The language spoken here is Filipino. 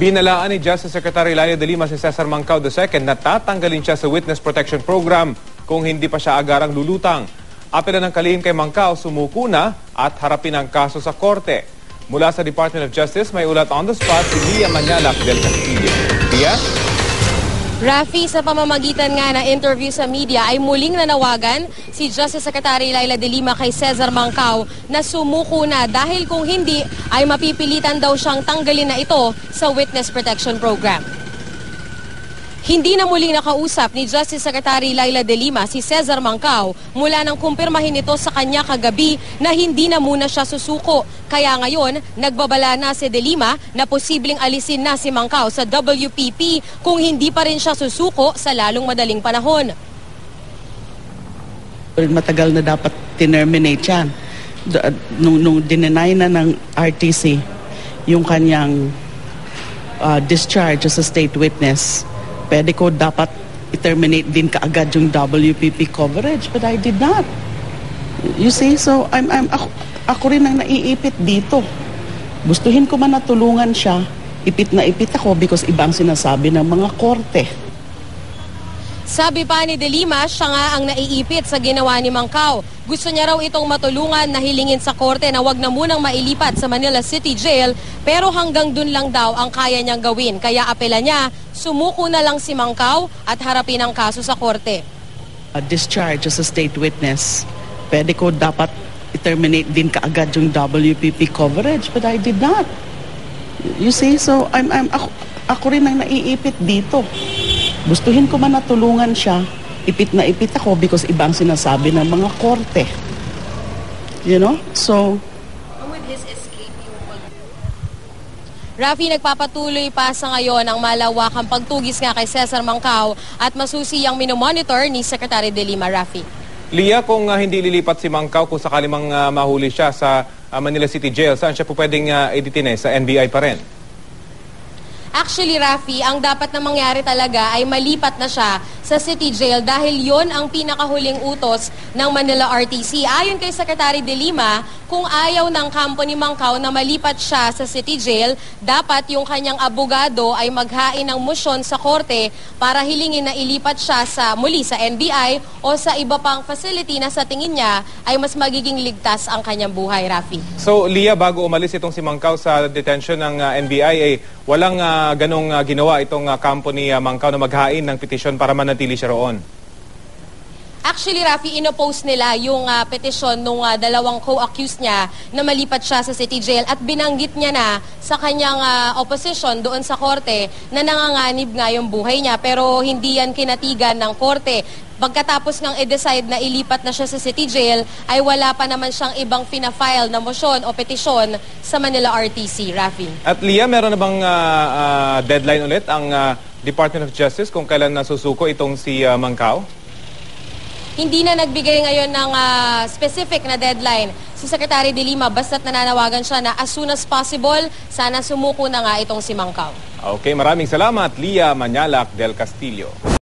Binalaan ni Justice Secretary Laila de Lima si Cesar Mancao II na tatanggalin siya sa Witness Protection Program kung hindi pa siya agarang lulutang. Apela ng kalihim kay Mancao, sumuko na at harapin ang kaso sa korte. Mula sa Department of Justice, may ulat on the spot si Lia Manyalak del Castillo. Lia? Rafi, sa pamamagitan nga ng interview sa media ay muling nanawagan si Justice Secretary Laila de Lima kay Cesar Mancao na sumuko na dahil kung hindi ay mapipilitan daw siyang tanggalin na ito sa Witness Protection Program. Hindi na muling nakausap ni Justice Secretary Laila de Lima si Cesar Mancao mula nang kumpirmahin ito sa kanya kagabi na hindi na muna siya susuko. Kaya ngayon, nagbabala na si de Lima na posibleng alisin na si Mancao sa WPP kung hindi pa rin siya susuko sa lalong madaling panahon. Matagal na dapat terminate yan. Nung dinenay na ng RTC yung kanyang discharge as a state witness, pwede ko dapat i-terminate din kaagad yung WPP coverage, but I did not. You see, so ako rin ang naiipit dito. Gustuhin ko man natulungan siya, ipit na ipit ako because ibang sinasabi ng mga korte. Sabi pa ni de Lima, siya nga ang naiipit sa ginawa ni Mancao. Gusto niya raw itong matulungan na hilingin sa korte na wag na munang mailipat sa Manila City Jail, pero hanggang dun lang daw ang kaya niyang gawin. Kaya apela niya, sumuko na lang si Mancao at harapin ang kaso sa korte. Discharge as a state witness, pwede ko dapat i-terminate din kaagad yung WPP coverage, but I did not. You see, so ako rin ang naiipit dito. Gustuhin ko man natulungan siya, ipit na ipit ako because ibang sinasabi ng mga korte. You know? So, with his escape, Rafi, nagpapatuloy pa sa ngayon ang malawakang pagtugis nga kay Cesar Mancao at masusiyang minomonitor ni Secretary de Lima. Rafi. Lia, kung hindi lilipat si Mancao, kung sakali mang mahuli siya sa Manila City Jail, saan siya po pwedeng editine? Sa NBI pa rin? Actually, Rafi, ang dapat na mangyari talaga ay malipat na siya sa City Jail dahil yon ang pinakahuling utos ng Manila RTC. Ayon kay Secretary de Lima, kung ayaw ng kampo ni Mancao na malipat siya sa City Jail, dapat yung kanyang abogado ay maghain ng motion sa korte para hilingin na ilipat siya muli sa NBI o sa iba pang facility na sa tingin niya ay mas magiging ligtas ang kanyang buhay, Rafi. So, Lia, bago umalis itong si Mancao sa detention ng NBI, walang ganong ginawa itong kampo ni Mancao na maghain ng petisyon para manatili siya roon? Actually, Rafi, inopost nila yung petisyon nung dalawang co-accused niya na malipat siya sa City Jail at binanggit niya na sa kanyang opposition doon sa korte na nanganganib nga yung buhay niya pero hindi yan kinatigan ng korte. Pagkatapos ngang i-decide na ilipat na siya sa City Jail, ay wala pa naman siyang ibang fina-file na motion o petisyon sa Manila RTC, Rafi. At Lia, meron na bang deadline ulit ang Department of Justice kung kailan nasusuko itong si Mancao? Hindi na nagbigay ngayon ng specific na deadline si Secretary de Lima basta't nananawagan siya na as soon as possible, sana sumuko na nga itong si Mancao. Okay, maraming salamat, Lia Manyalak del Castillo.